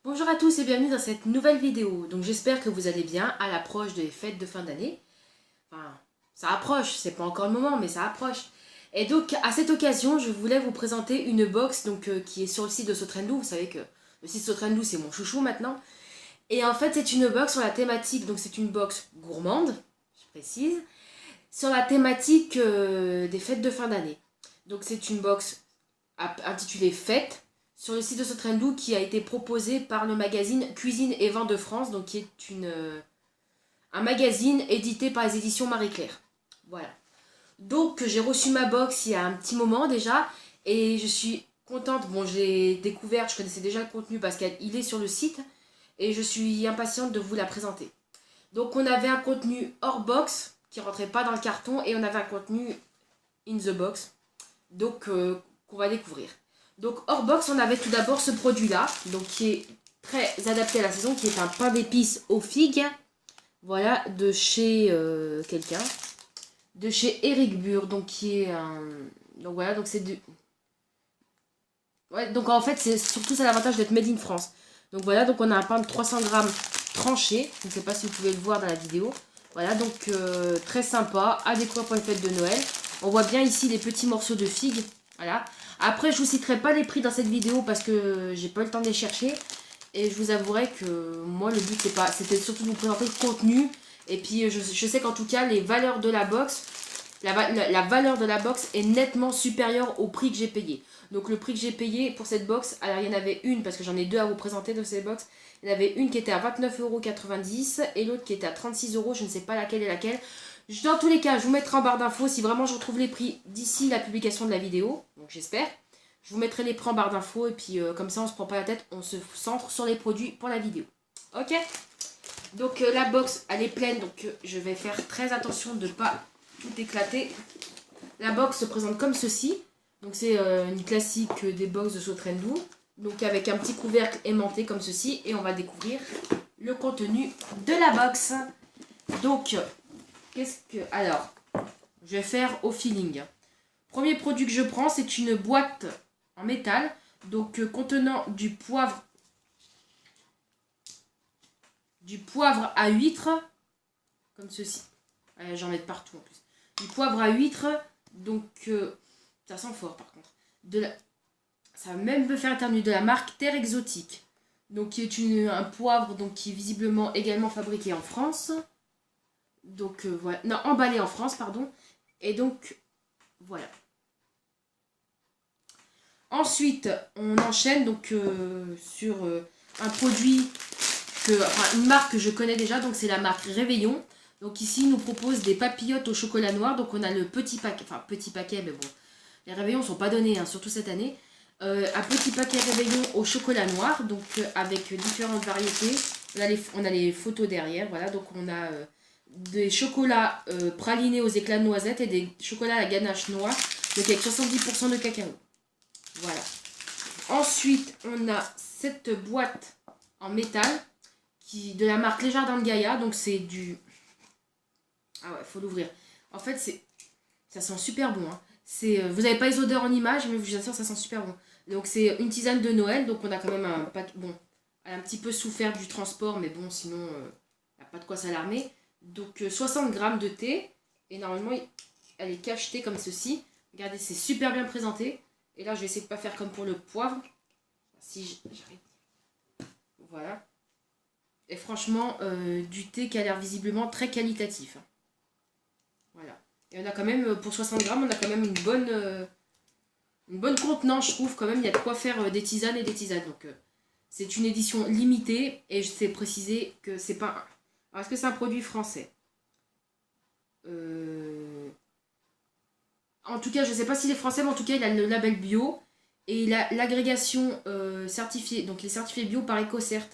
Bonjour à tous et bienvenue dans cette nouvelle vidéo. Donc j'espère que vous allez bien à l'approche des fêtes de fin d'année. Enfin, ça approche, c'est pas encore le moment mais ça approche. Et donc à cette occasion, je voulais vous présenter une box qui est sur le site de Sotrendoo. Vous savez que le site Sotrendoo c'est mon chouchou maintenant. Et en fait c'est une box sur la thématique, donc c'est une box gourmande, je précise, sur la thématique des fêtes de fin d'année. Donc c'est une box intitulée Fêtes sur le site de Sotrendoo qui a été proposé par le magazine Cuisine et Vin de France, donc qui est un magazine édité par les éditions Marie-Claire. Voilà. Donc j'ai reçu ma box il y a un petit moment déjà et je suis contente. Bon, j'ai découvert, je connaissais déjà le contenu parce qu'il est sur le site et je suis impatiente de vous la présenter. Donc on avait un contenu hors box qui rentrait pas dans le carton et on avait un contenu in the box, donc qu'on va découvrir. Donc hors box, on avait tout d'abord ce produit-là, donc qui est très adapté à la saison, qui est un pain d'épices aux figues. Voilà, de chez quelqu'un, de chez Eric Bure, donc qui est un... Donc voilà, donc c'est du... Ouais, donc en fait, c'est surtout ça l'avantage d'être made in France. Donc voilà, donc on a un pain de 300 grammes tranché, je ne sais pas si vous pouvez le voir dans la vidéo. Voilà, donc très sympa, à découvrir pour les fêtes de Noël. On voit bien ici les petits morceaux de figues. Voilà. Après, je vous citerai pas les prix dans cette vidéo parce que j'ai pas eu le temps de les chercher. Et je vous avouerai que moi, le but, c'était surtout de vous présenter le contenu. Et puis, je sais qu'en tout cas, les valeurs de la box, la valeur de la box est nettement supérieure au prix que j'ai payé. Donc, le prix que j'ai payé pour cette box, alors il y en avait une, parce que j'en ai deux à vous présenter de ces box. Il y en avait une qui était à 29,90 € et l'autre qui était à 36 €. Je ne sais pas laquelle est laquelle. Dans tous les cas, je vous mettrai en barre d'infos si vraiment je retrouve les prix d'ici la publication de la vidéo. Donc, j'espère. Je vous mettrai les prix en barre d'infos et puis comme ça on se prend pas la tête, on se centre sur les produits pour la vidéo. Ok. Donc la box elle est pleine, donc je vais faire très attention de ne pas tout éclater. La box se présente comme ceci. Donc c'est une classique des box de Sotrendoo. Donc avec un petit couvercle aimanté comme ceci. Et on va découvrir le contenu de la box. Donc, alors, je vais faire au feeling. Premier produit que je prends, c'est une boîte en métal, donc contenant du poivre à huître, comme ceci. J'en mets de partout en plus. Du poivre à huître, donc ça sent fort par contre. Ça va même me faire éternuer, de la marque Terre Exotique. Donc qui est un poivre donc, qui est visiblement également fabriqué en France. Donc voilà, non, emballé en France, pardon. Et donc voilà. Ensuite, on enchaîne donc sur un produit, une marque que je connais déjà, donc c'est la marque Réveillon. Donc ici, il nous propose des papillotes au chocolat noir. Donc on a le petit paquet, mais bon, les réveillons ne sont pas donnés, hein, surtout cette année. Un petit paquet Réveillon au chocolat noir, donc avec différentes variétés. On a les photos derrière, voilà. Donc on a des chocolats pralinés aux éclats de noisettes et des chocolats à la ganache noire, donc avec 70% de cacao. Voilà. Ensuite, on a cette boîte en métal de la marque Les Jardins de Gaïa. Donc c'est du... Ah ouais, faut l'ouvrir. En fait, ça sent super bon. Hein. Vous n'avez pas les odeurs en image, mais je vous assure, ça sent super bon. Donc c'est une tisane de Noël. Donc on a quand même bon, elle a un petit peu souffert du transport, mais bon, sinon, il n'y a pas de quoi s'alarmer. Donc 60 grammes de thé. Et normalement, elle est cachetée comme ceci. Regardez, c'est super bien présenté. Et là, je vais essayer de pas faire comme pour le poivre. Si j'arrive. Voilà. Et franchement, du thé qui a l'air visiblement très qualitatif. Voilà. Et on a quand même, pour 60 grammes, on a quand même une bonne contenance, je trouve. Quand même, il y a de quoi faire des tisanes et des tisanes. Donc, c'est une édition limitée. Et je sais préciser que c'est pas... Alors, est-ce que c'est un produit français En tout cas, je ne sais pas s'il est français, mais en tout cas, il a le label bio. Et il a l'agrégation certifiée, donc les certifiés bio par EcoCert,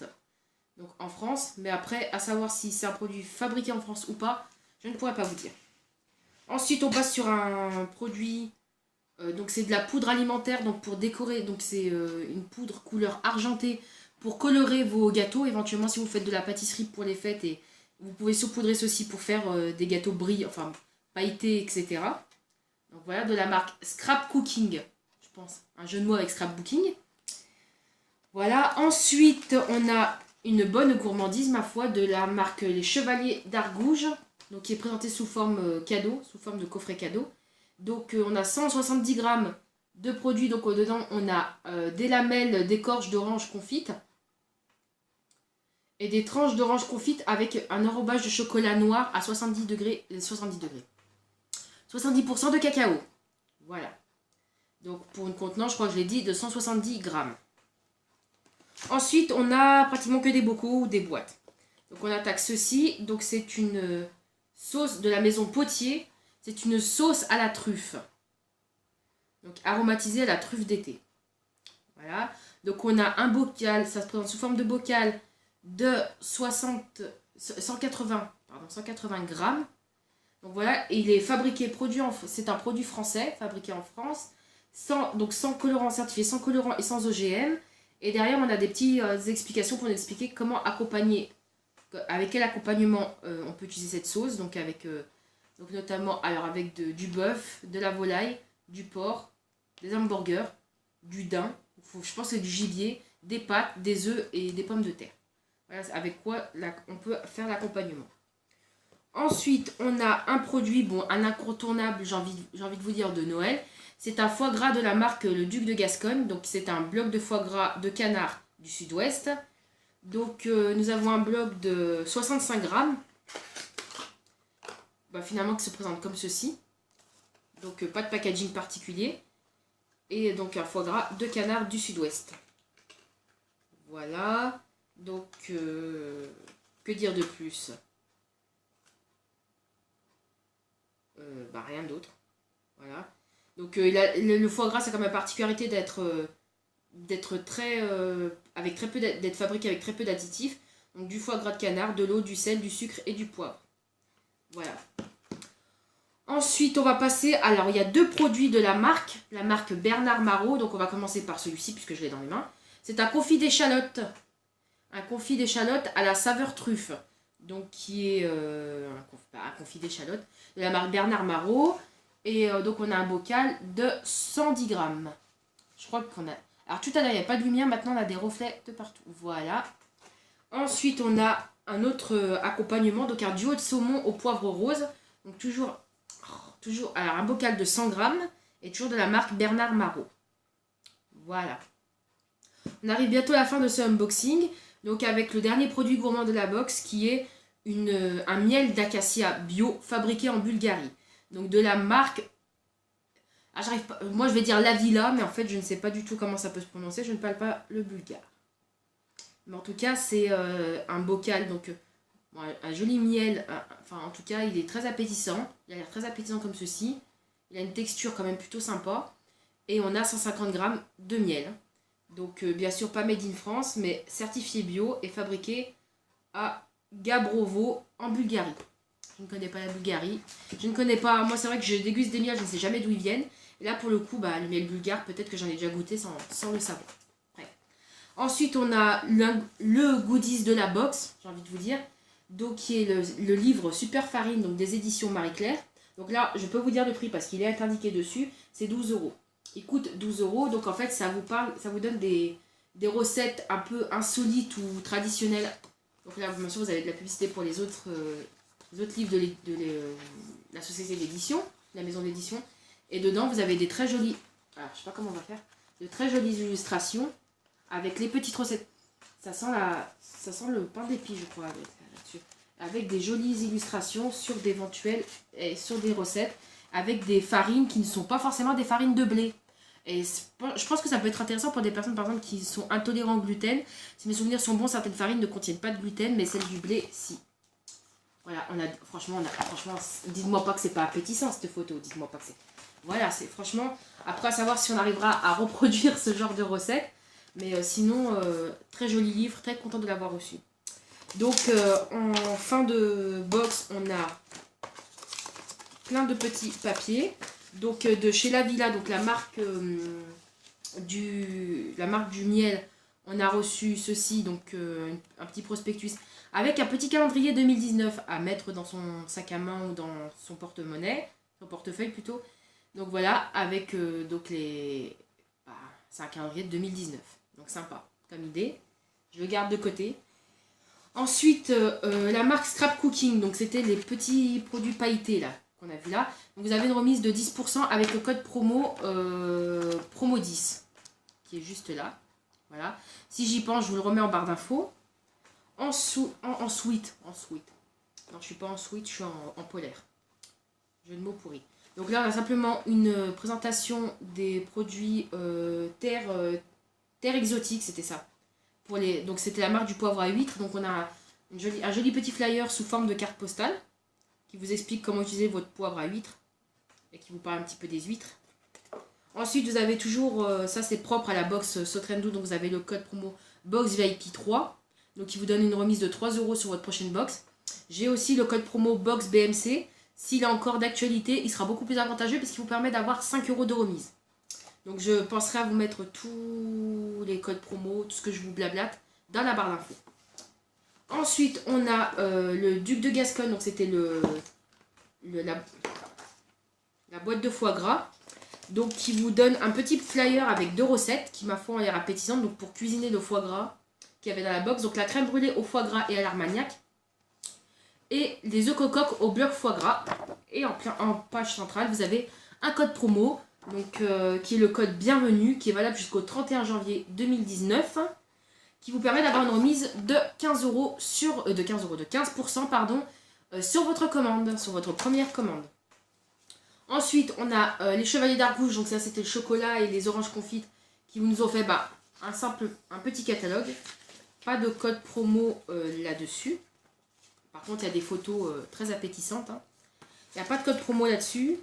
donc en France. Mais après, à savoir si c'est un produit fabriqué en France ou pas, je ne pourrais pas vous dire. Ensuite, on passe sur un produit, donc c'est de la poudre alimentaire, donc pour décorer, donc c'est une poudre couleur argentée pour colorer vos gâteaux. Éventuellement, si vous faites de la pâtisserie pour les fêtes, et vous pouvez saupoudrer ceci pour faire des gâteaux brillants, enfin pailletés, etc. Donc voilà, de la marque Scrap Cooking, je pense. Un jeu de mots avec scrapbooking. Voilà, ensuite on a une bonne gourmandise ma foi de la marque Les Chevaliers d'Argouges, donc qui est présentée sous forme cadeau, sous forme de coffret cadeau. Donc on a 170 grammes de produits, donc dedans on a des lamelles d'écorce d'orange confite et des tranches d'orange confite avec un enrobage de chocolat noir à 70 degrés, 70% de cacao. Voilà. Donc pour une contenance, je crois que je l'ai dit, de 170 grammes. Ensuite, on a pratiquement que des bocaux ou des boîtes. Donc on attaque ceci. Donc c'est une sauce de la maison Potier. C'est une sauce à la truffe. Donc aromatisée à la truffe d'été. Voilà. Donc on a un bocal, ça se présente sous forme de bocal de 180 grammes. Donc voilà, et il est fabriqué, c'est un produit français, fabriqué en France, sans colorant certifié, sans colorant et sans OGM. Et derrière, on a des petites explications pour nous expliquer comment accompagner, avec quel accompagnement on peut utiliser cette sauce. Donc donc notamment avec du bœuf, de la volaille, du porc, des hamburgers, du daim, je pense que c'est du gibier, des pâtes, des œufs et des pommes de terre. Voilà avec quoi on peut faire l'accompagnement. Ensuite, on a un produit, un incontournable, j'ai envie de vous dire, de Noël. C'est un foie gras de la marque Le Duc de Gascogne. Donc, c'est un bloc de foie gras de canard du sud-ouest. Donc, nous avons un bloc de 65 grammes. Finalement, qui se présente comme ceci. Donc, pas de packaging particulier. Et donc, un foie gras de canard du sud-ouest. Voilà. Donc, que dire de plus ? Rien d'autre. Voilà. Donc le foie gras, ça a comme la particularité d'être très avec très peu d'être fabriqué avec très peu d'additifs. Donc du foie gras de canard, de l'eau, du sel, du sucre et du poivre. Voilà. Ensuite, on va passer. Alors, il y a deux produits de la marque Bernard Marot. Donc, on va commencer par celui-ci puisque je l'ai dans les mains. C'est un confit d'échalotes. Un confit d'échalotes à la saveur truffe. Donc, qui est un confit d'échalotes de la marque Bernard Marot. Et donc, on a un bocal de 110 grammes. Je crois qu'on a. Alors, tout à l'heure, il n'y a pas de lumière. Maintenant, on a des reflets de partout. Voilà. Ensuite, on a un autre accompagnement. Donc, un duo de saumon au poivre rose. Donc, toujours alors, un bocal de 100 grammes. Et toujours de la marque Bernard Marot. Voilà. On arrive bientôt à la fin de ce unboxing. Donc, avec le dernier produit gourmand de la box qui est un miel d'acacia bio fabriqué en Bulgarie. Donc, de la marque. Ah, j'arrive pas. Moi, je vais dire la Villa, mais en fait, je ne sais pas du tout comment ça peut se prononcer. Je ne parle pas le bulgare. Mais en tout cas, c'est un bocal, donc un joli miel. En tout cas, il est très appétissant. Il a l'air très appétissant comme ceci. Il a une texture quand même plutôt sympa. Et on a 150 grammes de miel. Donc, bien sûr, pas made in France, mais certifié bio et fabriqué à Gabrovo, en Bulgarie. Je ne connais pas la Bulgarie. Je ne connais pas. Moi, c'est vrai que je déguste des miels, je ne sais jamais d'où ils viennent. Et là, pour le coup, le miel bulgare, peut-être que j'en ai déjà goûté sans le savoir. Bref. Ensuite, on a le goodies de la box, j'ai envie de vous dire. Donc, qui est le livre Super Farine, donc des éditions Marie-Claire. Donc là, je peux vous dire le prix parce qu'il est indiqué dessus. C'est 12 €. Il coûte 12 €. Donc, en fait, ça vous donne des recettes un peu insolites ou traditionnelles. Donc là, bien sûr, vous avez de la publicité pour les autres livres de la société d'édition, la maison d'édition. Et dedans, vous avez des très jolies. Alors, je sais pas comment on va faire. De très jolies illustrations avec les petites recettes. Ça sent le pain d'épices, je crois, là-dessus. Avec des jolies illustrations sur sur des recettes avec des farines qui ne sont pas forcément des farines de blé. Et je pense que ça peut être intéressant pour des personnes, par exemple, qui sont intolérantes au gluten. Si mes souvenirs sont bons, certaines farines ne contiennent pas de gluten, mais celles du blé, si. Voilà, franchement, dites-moi pas que c'est pas appétissant cette photo, dites-moi pas que c'est. Voilà, c'est franchement, après à savoir si on arrivera à reproduire ce genre de recette, mais sinon, très joli livre, très content de l'avoir reçu. Donc, en fin de box, on a plein de petits papiers. Donc, de chez La Villa, donc la marque du miel, on a reçu ceci, donc un petit prospectus avec un petit calendrier 2019 à mettre dans son sac à main ou dans son porte-monnaie, son portefeuille plutôt. Donc voilà, avec c'est un calendrier de 2019, donc sympa. comme idée. Je le garde de côté. Ensuite, la marque Scrap Cooking, donc c'était les petits produits pailletés là qu'on a vu là. Donc vous avez une remise de 10% avec le code promo promo 10 qui est juste là. Voilà. Si j'y pense, je vous le remets en barre d'infos. En sweat. Non, je suis pas en sweat, je suis en polaire. Jeu de mots pourri. Donc là, on a simplement une présentation des produits terre exotique, c'était ça. Donc c'était la marque du poivre à huître. Donc on a un joli petit flyer sous forme de carte postale qui vous explique comment utiliser votre poivre à huître et qui vous parle un petit peu des huîtres. Ensuite, vous avez toujours, ça c'est propre à la box Sotrendo, donc vous avez le code promo Box VIP 3, donc qui vous donne une remise de 3 € sur votre prochaine box. J'ai aussi le code promo Box BMC. S'il est encore d'actualité, il sera beaucoup plus avantageux parce qu'il vous permet d'avoir 5 € de remise. Donc je penserai à vous mettre tous les codes promo, tout ce que je vous blablate, dans la barre d'infos. Ensuite, on a le Duc de Gascogne, donc c'était la boîte de foie gras. Donc qui vous donne un petit flyer avec 2 recettes qui, ma foi, ont l'air appétissantes. Donc pour cuisiner le foie gras qu'il y avait dans la box. Donc la crème brûlée au foie gras et à l'armagnac. Et les œufs cocoques au beurre foie gras. Et en page centrale, vous avez un code promo. Donc, qui est le code bienvenue, qui est valable jusqu'au 31 janvier 2019. Qui vous permet d'avoir une remise de 15% pardon, sur votre commande, sur votre première commande. Ensuite, on a les Chevaliers d'Argouche, donc ça c'était le chocolat et les oranges confites qui nous ont fait un petit catalogue. Pas de code promo là-dessus. Par contre, il y a des photos très appétissantes. Hein. Il n'y a pas de code promo là-dessus.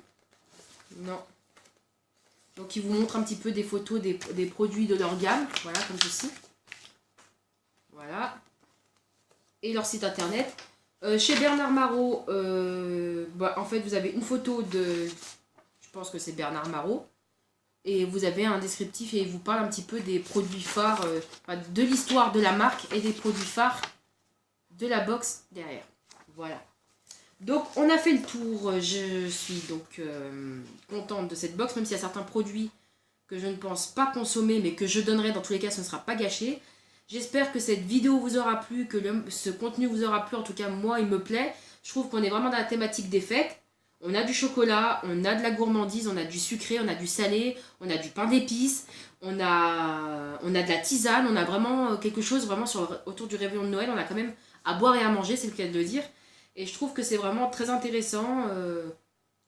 Non. Donc, ils vous montrent un petit peu des photos des produits de leur gamme. Voilà, comme ceci. Voilà. Et leur site internet. Chez Bernard Marot, en fait, vous avez une photo de... Je pense que c'est Bernard Marot. Et vous avez un descriptif et il vous parle un petit peu des produits phares, de l'histoire de la marque et des produits phares de la box derrière. Voilà. Donc, on a fait le tour. Je suis donc contente de cette box, même s'il y a certains produits que je ne pense pas consommer, mais que je donnerai dans tous les cas, ce ne sera pas gâché. J'espère que cette vidéo vous aura plu, que ce contenu vous aura plu. En tout cas, moi, il me plaît. Je trouve qu'on est vraiment dans la thématique des fêtes. On a du chocolat, on a de la gourmandise, on a du sucré, on a du salé, on a du pain d'épices, on a de la tisane. On a vraiment quelque chose vraiment autour du réveillon de Noël. On a quand même à boire et à manger, c'est le cas de le dire. Et je trouve que c'est vraiment très intéressant.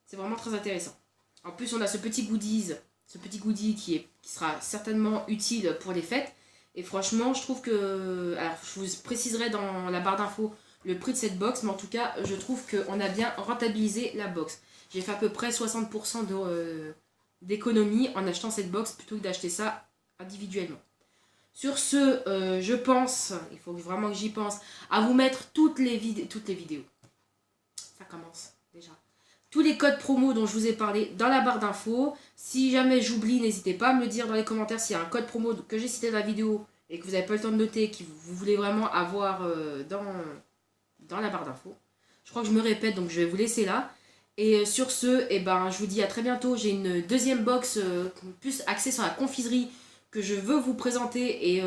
C'est vraiment très intéressant. En plus, on a ce petit goodie qui sera certainement utile pour les fêtes. Et franchement, je trouve que... Alors, je vous préciserai dans la barre d'infos le prix de cette box. Mais en tout cas, je trouve qu'on a bien rentabilisé la box. J'ai fait à peu près 60% d'économie en achetant cette box plutôt que d'acheter ça individuellement. Sur ce, je pense, il faut vraiment que j'y pense, à vous mettre toutes les vidéos. Ça commence déjà. Tous les codes promo dont je vous ai parlé dans la barre d'infos. Si jamais j'oublie, n'hésitez pas à me le dire dans les commentaires s'il y a un code promo que j'ai cité dans la vidéo et que vous n'avez pas le temps de noter, que vous voulez vraiment avoir dans la barre d'infos. Je crois que je me répète, donc je vais vous laisser là. Et sur ce, je vous dis à très bientôt. J'ai une deuxième box plus axée sur la confiserie que je veux vous présenter et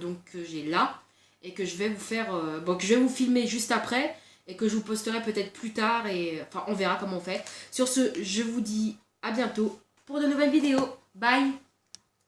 donc que j'ai là et que je vais vous faire que je vais vous filmer juste après et que je vous posterai peut-être plus tard et enfin on verra comment on fait. Sur ce, je vous dis à bientôt pour de nouvelles vidéos. Bye.